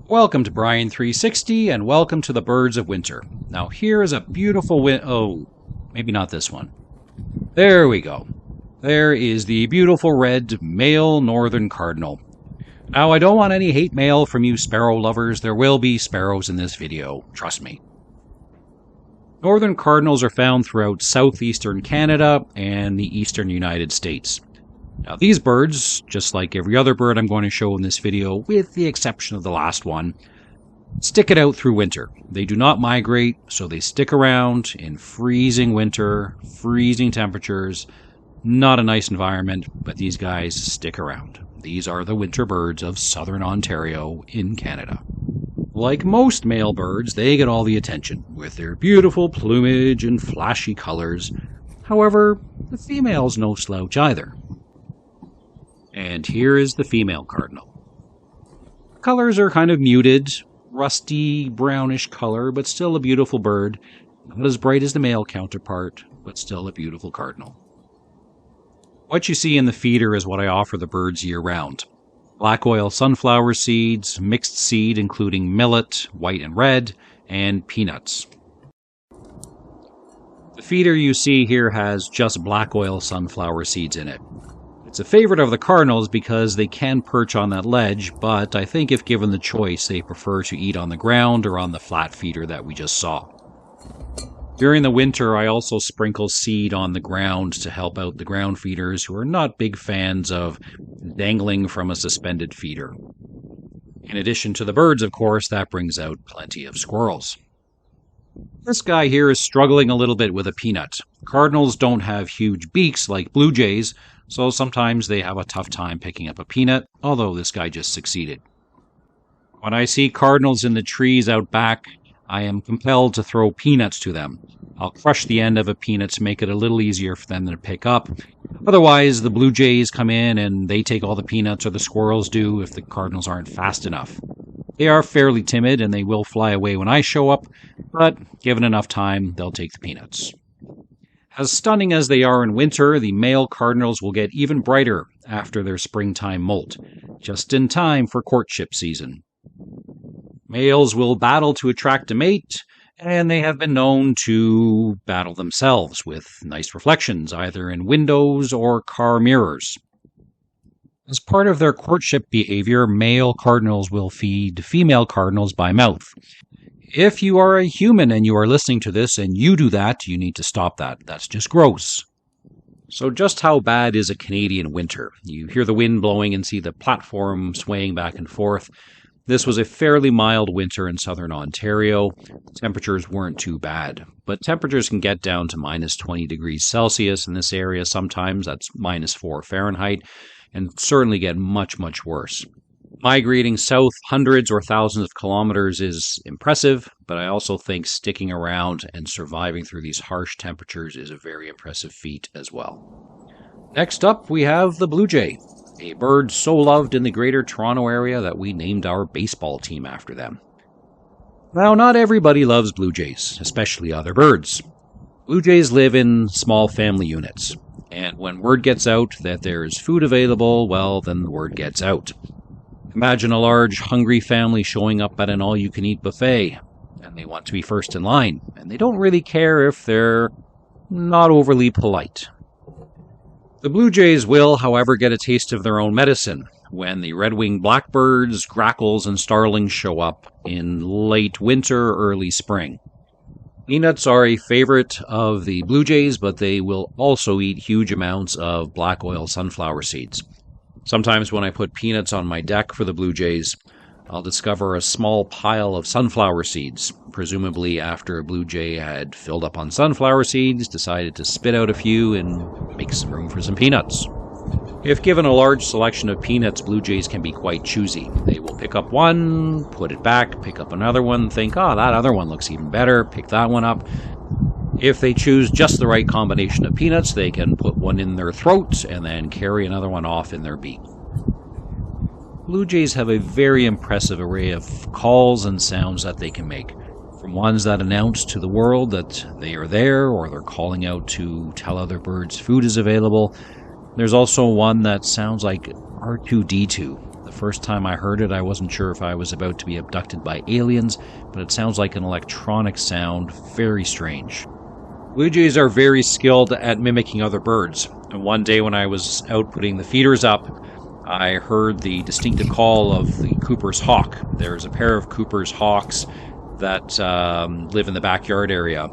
Welcome to Brian360 and welcome to the birds of winter. Now here is a beautiful oh, maybe not this one. There we go. There is the beautiful red male Northern Cardinal. Now I don't want any hate mail from you sparrow lovers. There will be sparrows in this video, trust me. Northern Cardinals are found throughout southeastern Canada and the eastern United States. Now these birds, just like every other bird I'm going to show in this video, with the exception of the last one, stick it out through winter. They do not migrate, so they stick around in freezing winter, freezing temperatures. Not a nice environment, but these guys stick around. These are the winter birds of southern Ontario in Canada. Like most male birds, they get all the attention with their beautiful plumage and flashy colors. However, the female's no slouch either. And here is the female cardinal. Colors are kind of muted, rusty brownish color, but still a beautiful bird. Not as bright as the male counterpart, but still a beautiful cardinal. What you see in the feeder is what I offer the birds year-round. Black oil sunflower seeds, mixed seed including millet, white and red, and peanuts. The feeder you see here has just black oil sunflower seeds in it. It's a favorite of the cardinals because they can perch on that ledge, but I think if given the choice, they prefer to eat on the ground or on the flat feeder that we just saw. During the winter, I also sprinkle seed on the ground to help out the ground feeders who are not big fans of dangling from a suspended feeder. In addition to the birds, of course, that brings out plenty of squirrels. This guy here is struggling a little bit with a peanut. Cardinals don't have huge beaks like bluejays, so sometimes they have a tough time picking up a peanut, although this guy just succeeded. When I see cardinals in the trees out back, I am compelled to throw peanuts to them. I'll crush the end of a peanut to make it a little easier for them to pick up. Otherwise, the bluejays come in and they take all the peanuts, or the squirrels do if the cardinals aren't fast enough. They are fairly timid and they will fly away when I show up, but given enough time, they'll take the peanuts. As stunning as they are in winter, the male cardinals will get even brighter after their springtime molt, just in time for courtship season. Males will battle to attract a mate, and they have been known to battle themselves with nice reflections, either in windows or car mirrors. As part of their courtship behavior, male cardinals will feed female cardinals by mouth. If you are a human and you are listening to this and you do that, you need to stop that. That's just gross. So just how bad is a Canadian winter? You hear the wind blowing and see the platform swaying back and forth. This was a fairly mild winter in southern Ontario. Temperatures weren't too bad, but temperatures can get down to minus 20 degrees Celsius in this area sometimes. That's minus 4 Fahrenheit, and certainly get much, much worse. Migrating south hundreds or thousands of kilometers is impressive, but I also think sticking around and surviving through these harsh temperatures is a very impressive feat as well. Next up, we have the bluejay, a bird so loved in the Greater Toronto area that we named our baseball team after them. Now, not everybody loves bluejays, especially other birds. Bluejays live in small family units, and when word gets out that there is food available, well, then the word gets out. Imagine a large, hungry family showing up at an all-you-can-eat buffet, and they want to be first in line, and they don't really care if they're not overly polite. The bluejays will, however, get a taste of their own medicine when the red-winged blackbirds, grackles, and starlings show up in late winter or early spring. Peanuts are a favorite of the bluejays, but they will also eat huge amounts of black oil sunflower seeds. Sometimes when I put peanuts on my deck for the bluejays, I'll discover a small pile of sunflower seeds, presumably after a bluejay had filled up on sunflower seeds, decided to spit out a few, and make some room for some peanuts. If given a large selection of peanuts, bluejays can be quite choosy. They will pick up one, put it back, pick up another one, think, oh, that other one looks even better, pick that one up. If they choose just the right combination of peanuts, they can put one in their throat and then carry another one off in their beak. Bluejays have a very impressive array of calls and sounds that they can make, from ones that announce to the world that they are there, or they're calling out to tell other birds food is available. There's also one that sounds like R2-D2, the first time I heard it, I wasn't sure if I was about to be abducted by aliens, but it sounds like an electronic sound, very strange. Bluejays are very skilled at mimicking other birds, and one day when I was out putting the feeders up, I heard the distinctive call of the Cooper's hawk. There's a pair of Cooper's hawks that live in the backyard area.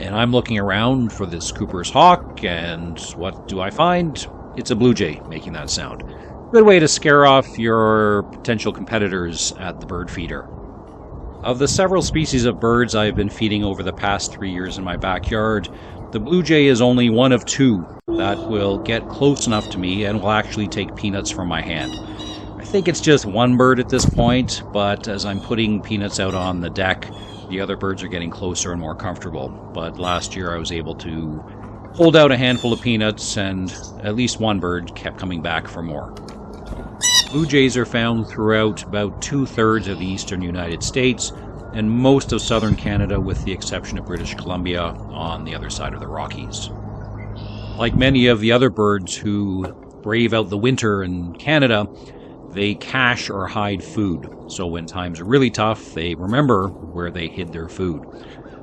And I'm looking around for this Cooper's hawk, and what do I find? It's a bluejay making that sound. Good way to scare off your potential competitors at the bird feeder. Of the several species of birds I've been feeding over the past 3 years in my backyard, the bluejay is only one of two that will get close enough to me and will actually take peanuts from my hand. I think it's just one bird at this point, but as I'm putting peanuts out on the deck, the other birds are getting closer and more comfortable. But last year I was able to hold out a handful of peanuts, and at least one bird kept coming back for more. Bluejays are found throughout about 2/3 of the eastern United States and most of southern Canada, with the exception of British Columbia on the other side of the Rockies. Like many of the other birds who brave out the winter in Canada, they cache or hide food, so when times are really tough, they remember where they hid their food.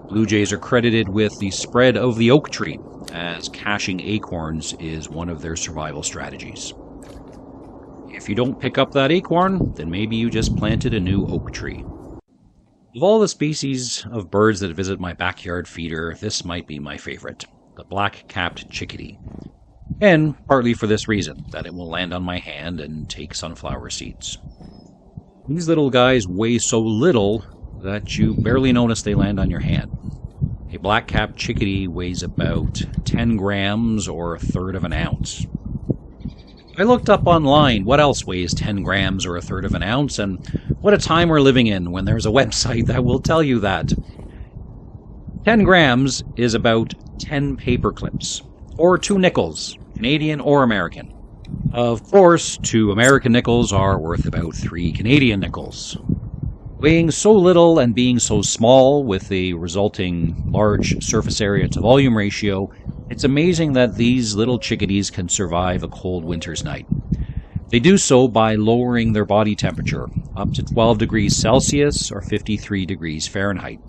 Bluejays are credited with the spread of the oak tree, as caching acorns is one of their survival strategies. If you don't pick up that acorn, then maybe you just planted a new oak tree. Of all the species of birds that visit my backyard feeder, this might be my favorite, the black-capped chickadee. And partly for this reason, that it will land on my hand and take sunflower seeds. These little guys weigh so little that you barely notice they land on your hand. A black-capped chickadee weighs about 10 grams or 1/3 of an ounce. I looked up online what else weighs 10 grams or 1/3 of an ounce, and what a time we're living in when there's a website that will tell you that. 10 grams is about 10 paper clips, or 2 nickels, Canadian or American. Of course, 2 American nickels are worth about 3 Canadian nickels. Weighing so little and being so small, with the resulting large surface area to volume ratio, it's amazing that these little chickadees can survive a cold winter's night. They do so by lowering their body temperature up to 12 degrees Celsius or 53 degrees Fahrenheit.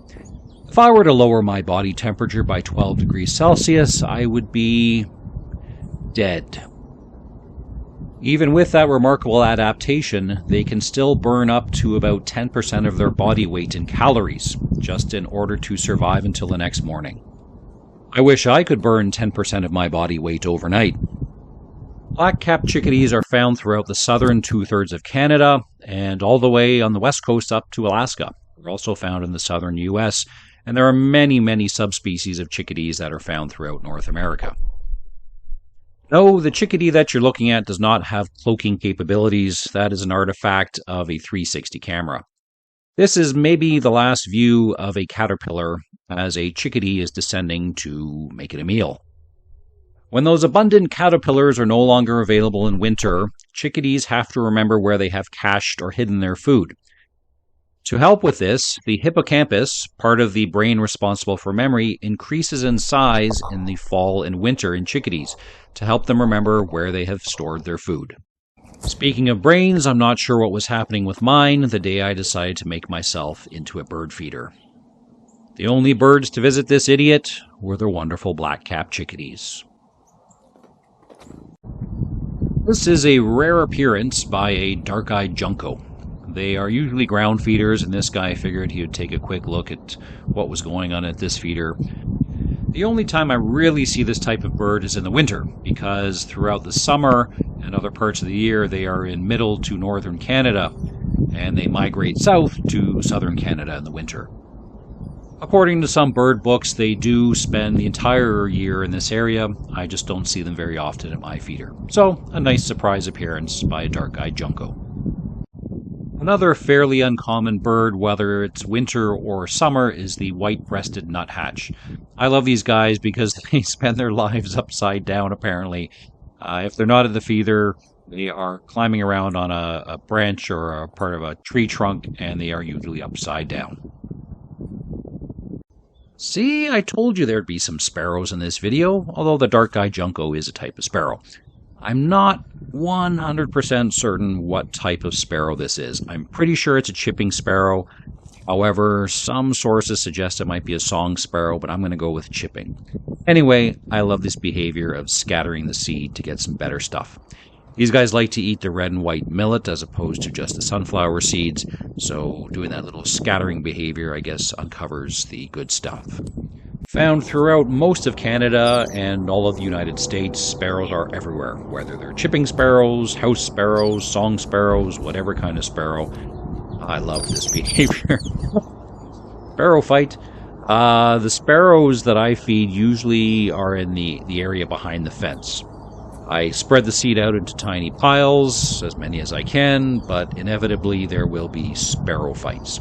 If I were to lower my body temperature by 12 degrees Celsius, I would be dead. Even with that remarkable adaptation, they can still burn up to about 10% of their body weight in calories, just in order to survive until the next morning. I wish I could burn 10% of my body weight overnight. Black-capped chickadees are found throughout the southern 2/3 of Canada, and all the way on the west coast up to Alaska. They're also found in the southern US, and there are many, many subspecies of chickadees that are found throughout North America. No, the chickadee that you're looking at does not have cloaking capabilities. That is an artifact of a 360 camera. This is maybe the last view of a caterpillar as a chickadee is descending to make it a meal. When those abundant caterpillars are no longer available in winter, chickadees have to remember where they have cached or hidden their food. To help with this, the hippocampus, part of the brain responsible for memory, increases in size in the fall and winter in chickadees to help them remember where they have stored their food. Speaking of brains, I'm not sure what was happening with mine the day I decided to make myself into a bird feeder. The only birds to visit this idiot were the wonderful black-capped chickadees. This is a rare appearance by a dark-eyed Junko. They are usually ground feeders, and this guy figured he would take a quick look at what was going on at this feeder. The only time I really see this type of bird is in the winter, because throughout the summer and other parts of the year they are in middle to northern Canada, and they migrate south to southern Canada in the winter. According to some bird books, they do spend the entire year in this area. I just don't see them very often at my feeder. So, a nice surprise appearance by a dark-eyed Junko. Another fairly uncommon bird, whether it's winter or summer, is the white-breasted nuthatch. I love these guys because they spend their lives upside down, apparently. If they're not at the feeder, they are climbing around on a branch or a part of a tree trunk, and they are usually upside down. See, I told you there'd be some sparrows in this video, although the dark-eyed Junko is a type of sparrow. I'm not 100% certain what type of sparrow this is. I'm pretty sure it's a chipping sparrow. However, some sources suggest it might be a song sparrow, but I'm going to go with chipping. Anyway, I love this behavior of scattering the seed to get some better stuff. These guys like to eat the red and white millet as opposed to just the sunflower seeds, so doing that little scattering behavior, I guess, uncovers the good stuff. Found throughout most of Canada and all of the United States, sparrows are everywhere, whether they're chipping sparrows, house sparrows, song sparrows, whatever kind of sparrow. I love this behavior. Sparrow fight. The sparrows that I feed usually are in the area behind the fence. I spread the seed out into tiny piles, as many as I can, but inevitably there will be sparrow fights.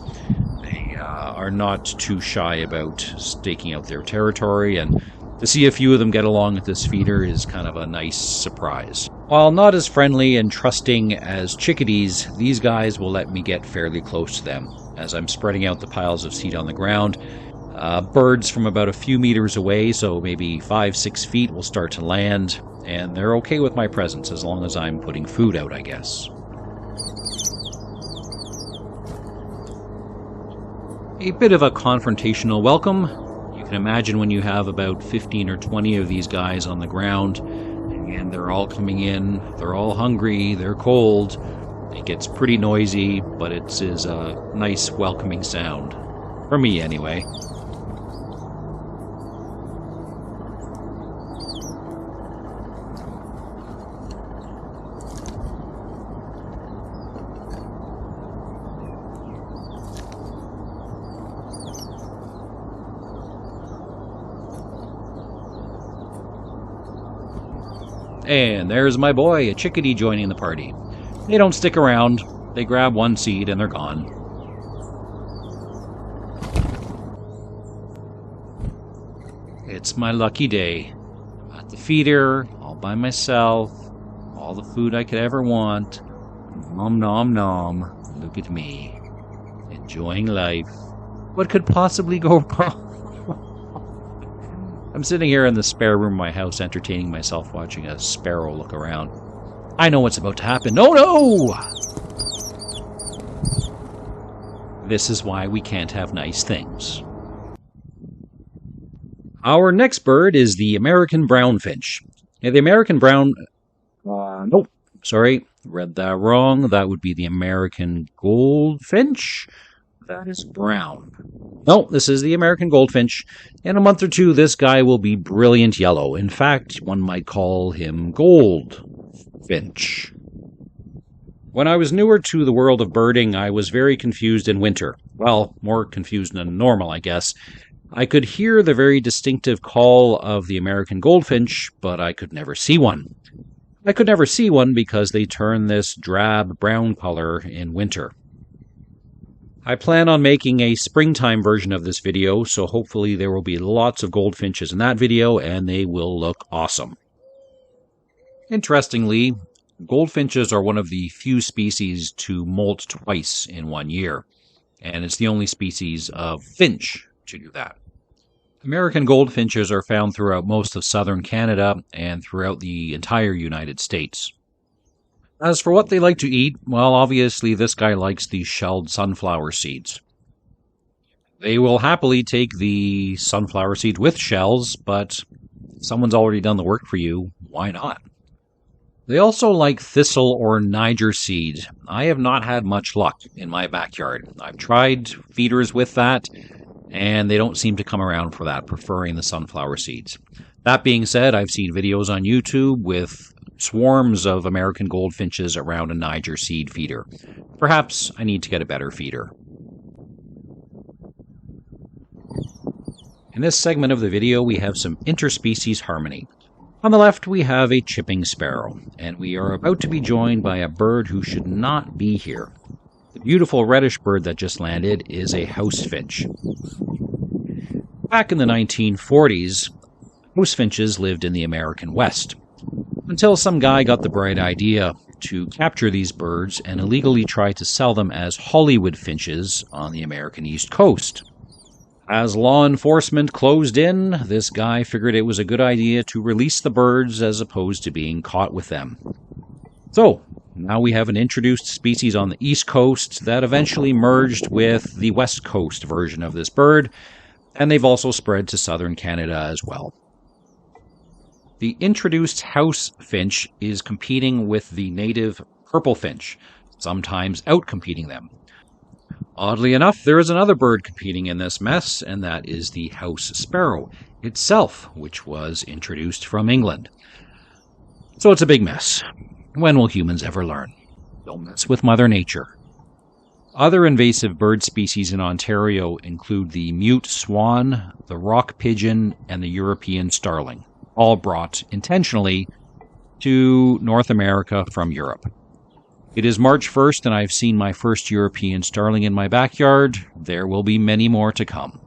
They are not too shy about staking out their territory, and to see a few of them get along with this feeder is kind of a nice surprise. While not as friendly and trusting as chickadees, these guys will let me get fairly close to them. As I'm spreading out the piles of seed on the ground, birds from about a few meters away, so maybe 5-6 feet, will start to land, and they're okay with my presence as long as I'm putting food out, I guess. A bit of a confrontational welcome. You can imagine when you have about 15 or 20 of these guys on the ground, and they're all coming in, they're all hungry, they're cold. It gets pretty noisy, but it is a nice welcoming sound. For me, anyway. And there's my boy, a chickadee, joining the party. They don't stick around. They grab one seed and they're gone. It's my lucky day. At the feeder, all by myself. All the food I could ever want. Nom nom nom. Look at me. Enjoying life. What could possibly go wrong? I'm sitting here in the spare room of my house, entertaining myself watching a sparrow look around. I know what's about to happen. Oh no! This is why we can't have nice things. Our next bird is the American brown finch. Now, the American brown... nope. Sorry, read that wrong. That would be the American goldfinch. That is brown. No, this is the American goldfinch. In a month or two, this guy will be brilliant yellow. In fact, one might call him Goldfinch. When I was newer to the world of birding, I was very confused in winter. Well, more confused than normal, I guess. I could hear the very distinctive call of the American goldfinch, but I could never see one. I could never see one because they turn this drab brown color in winter. I plan on making a springtime version of this video, so hopefully there will be lots of goldfinches in that video, and they will look awesome. Interestingly, goldfinches are one of the few species to molt twice in 1 year, and it's the only species of finch to do that. American goldfinches are found throughout most of southern Canada and throughout the entire United States. As for what they like to eat, well, obviously this guy likes the shelled sunflower seeds. They will happily take the sunflower seeds with shells, but if someone's already done the work for you, why not? They also like thistle or Niger seed. I have not had much luck in my backyard. I've tried feeders with that, and they don't seem to come around for that, preferring the sunflower seeds. That being said, I've seen videos on YouTube with swarms of American goldfinches around a Niger seed feeder. Perhaps I need to get a better feeder. In this segment of the video, we have some interspecies harmony. On the left, we have a chipping sparrow, and we are about to be joined by a bird who should not be here. The beautiful reddish bird that just landed is a house finch. Back in the 1940s, house finches lived in the American West, until some guy got the bright idea to capture these birds and illegally try to sell them as Hollywood finches on the American East Coast. As law enforcement closed in, this guy figured it was a good idea to release the birds as opposed to being caught with them. So, now we have an introduced species on the East Coast that eventually merged with the West Coast version of this bird, and they've also spread to southern Canada as well. The introduced house finch is competing with the native purple finch, sometimes outcompeting them. Oddly enough, there is another bird competing in this mess, and that is the house sparrow itself, which was introduced from England. So it's a big mess. When will humans ever learn? Don't mess with Mother Nature. Other invasive bird species in Ontario include the mute swan, the rock pigeon, and the European starling, all brought intentionally to North America from Europe. It is March 1st, and I've seen my first European starling in my backyard. There will be many more to come.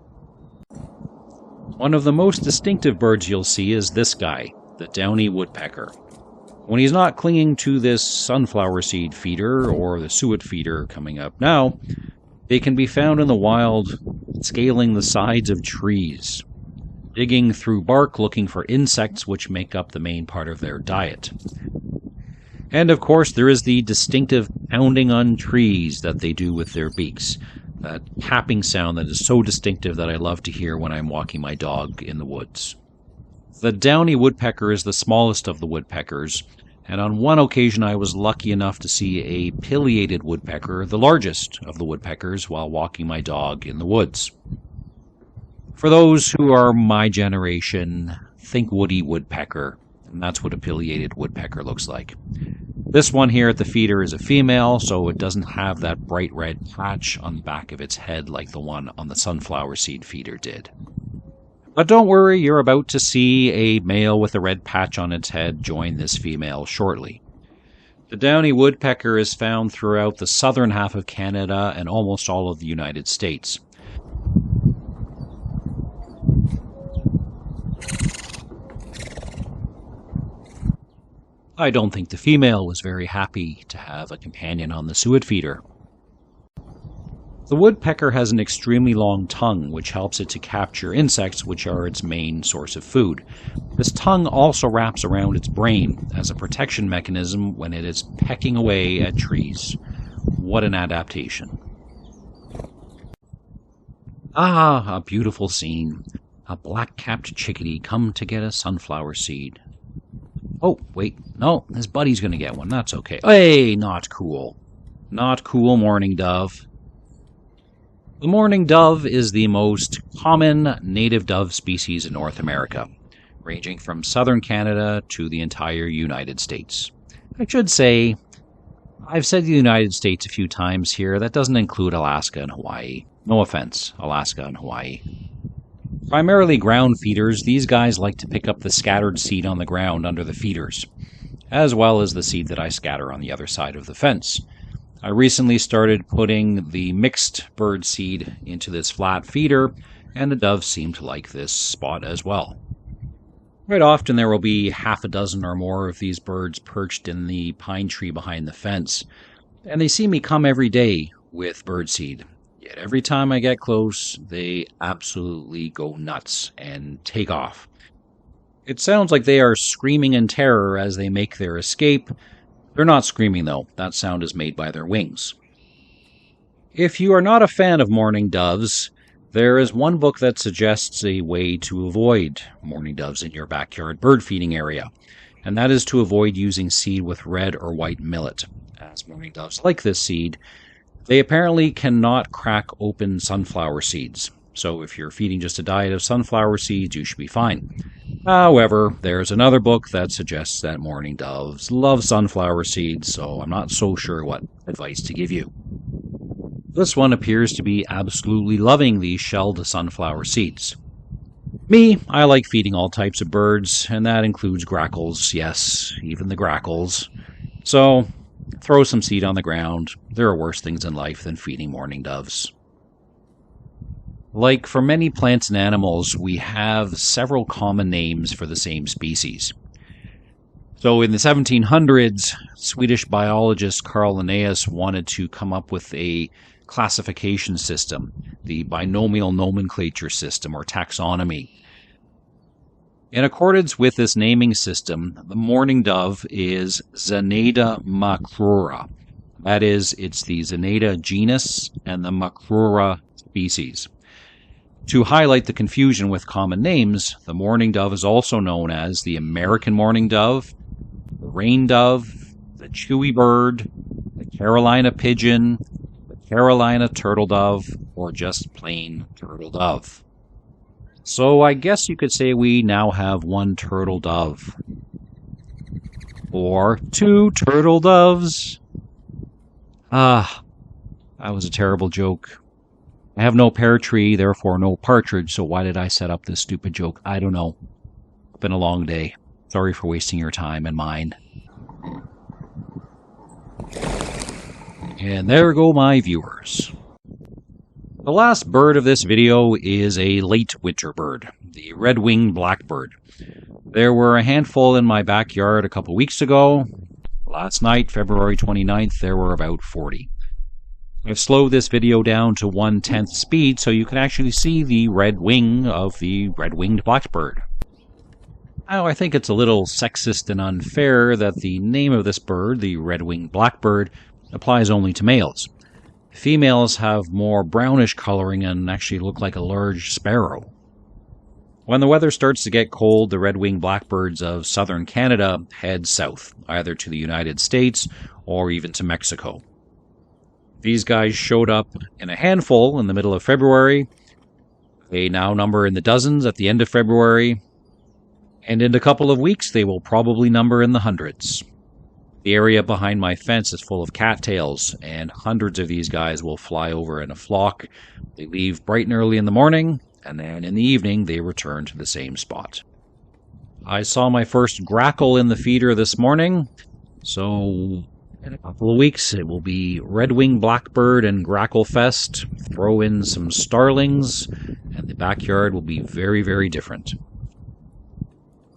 One of the most distinctive birds you'll see is this guy, the Downy Woodpecker. When he's not clinging to this sunflower seed feeder or the suet feeder coming up now, they can be found in the wild scaling the sides of trees, digging through bark looking for insects which make up the main part of their diet. And of course, there is the distinctive pounding on trees that they do with their beaks. That tapping sound that is so distinctive that I love to hear when I'm walking my dog in the woods. The Downy Woodpecker is the smallest of the woodpeckers, and on one occasion I was lucky enough to see a pileated woodpecker, the largest of the woodpeckers, while walking my dog in the woods. For those who are my generation, think woody woodpecker, and that's what a pileated woodpecker looks like. This one here at the feeder is a female, so it doesn't have that bright red patch on the back of its head like the one on the sunflower seed feeder did. But don't worry, you're about to see a male with a red patch on its head join this female shortly. The Downy Woodpecker is found throughout the southern half of Canada and almost all of the United States. I don't think the female was very happy to have a companion on the suet feeder. The woodpecker has an extremely long tongue, which helps it to capture insects, which are its main source of food. This tongue also wraps around its brain as a protection mechanism when it is pecking away at trees. What an adaptation. Ah, a beautiful scene. A black-capped chickadee come to get a sunflower seed. Oh, wait, no, his buddy's going to get one. That's okay. Hey, not cool. Not cool, Mourning Dove. The Mourning Dove is the most common native dove species in North America, ranging from southern Canada to the entire United States. I should say, I've said the United States a few times here. That doesn't include Alaska and Hawaii. No offense, Alaska and Hawaii. Primarily ground feeders, these guys like to pick up the scattered seed on the ground under the feeders, as well as the seed that I scatter on the other side of the fence. I recently started putting the mixed bird seed into this flat feeder, and the doves seem to like this spot as well. Quite often there will be half a dozen or more of these birds perched in the pine tree behind the fence, and they see me come every day with birdseed. Yet every time I get close, they absolutely go nuts and take off. It sounds like they are screaming in terror as they make their escape. They're not screaming though, that sound is made by their wings. If you are not a fan of mourning doves, there is one book that suggests a way to avoid mourning doves in your backyard bird feeding area, and that is to avoid using seed with red or white millet. As mourning doves like this seed, they apparently cannot crack open sunflower seeds, so if you're feeding just a diet of sunflower seeds, you should be fine. However, there's another book that suggests that mourning doves love sunflower seeds, so I'm not so sure what advice to give you. This one appears to be absolutely loving these shelled sunflower seeds. Me, I like feeding all types of birds, and that includes grackles, yes, even the grackles. So, throw some seed on the ground. There are worse things in life than feeding mourning doves. Like for many plants and animals, we have several common names for the same species. So in the 1700s, Swedish biologist Carl Linnaeus wanted to come up with a classification system, the binomial nomenclature system, or taxonomy. In accordance with this naming system, the mourning dove is Zenaida macrura. That is, it's the Zenaida genus and the macrura species. To highlight the confusion with common names, the mourning dove is also known as the American mourning dove, the rain dove, the chewy bird, the Carolina pigeon, the Carolina turtle dove, or just plain turtle dove. So I guess you could say we now have one turtle dove. Or two turtle doves. That was a terrible joke. I have no pear tree, therefore no partridge, so why did I set up this stupid joke? I don't know. It's been a long day. Sorry for wasting your time and mine. And there go my viewers. The last bird of this video is a late winter bird, the red-winged blackbird. There were a handful in my backyard a couple weeks ago. Last night, February 29th, there were about 40. I've slowed this video down to 1/10 speed so you can actually see the red wing of the red-winged blackbird. Now, I think it's a little sexist and unfair that the name of this bird, the red-winged blackbird, applies only to males. Females have more brownish coloring and actually look like a large sparrow. When the weather starts to get cold, the red-winged blackbirds of southern Canada head south, either to the United States or even to Mexico. These guys showed up in a handful in the middle of February. They now number in the dozens at the end of February. And in a couple of weeks, they will probably number in the hundreds. The area behind my fence is full of cattails, and hundreds of these guys will fly over in a flock. They leave bright and early in the morning, and then in the evening they return to the same spot. I saw my first grackle in the feeder this morning, so in a couple of weeks it will be red-winged blackbird and grackle fest. Throw in some starlings, and the backyard will be very, very different.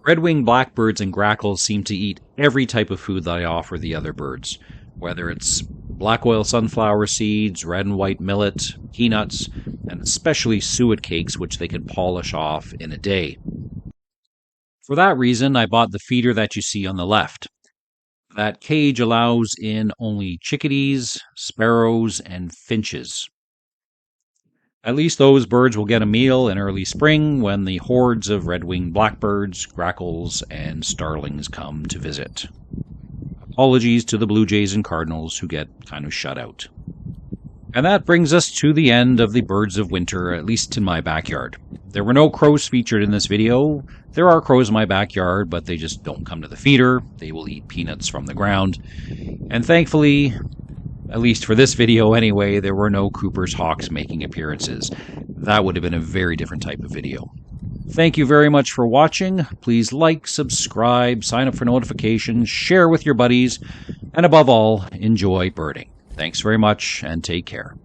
Red-winged blackbirds and grackles seem to eat every type of food that I offer the other birds, whether it's black oil sunflower seeds, red and white millet, peanuts, and especially suet cakes, which they can polish off in a day. For that reason, I bought the feeder that you see on the left. That cage allows in only chickadees, sparrows, and finches. At least those birds will get a meal in early spring when the hordes of red-winged blackbirds, grackles, and starlings come to visit. Apologies to the bluejays and cardinals who get kind of shut out. And that brings us to the end of the birds of winter, at least in my backyard. There were no crows featured in this video. There are crows in my backyard, but they just don't come to the feeder. They will eat peanuts from the ground. And thankfully, at least for this video anyway, there were no Cooper's hawks making appearances. That would have been a very different type of video. Thank you very much for watching. Please like, subscribe, sign up for notifications, share with your buddies, and above all, enjoy birding. Thanks very much, and take care.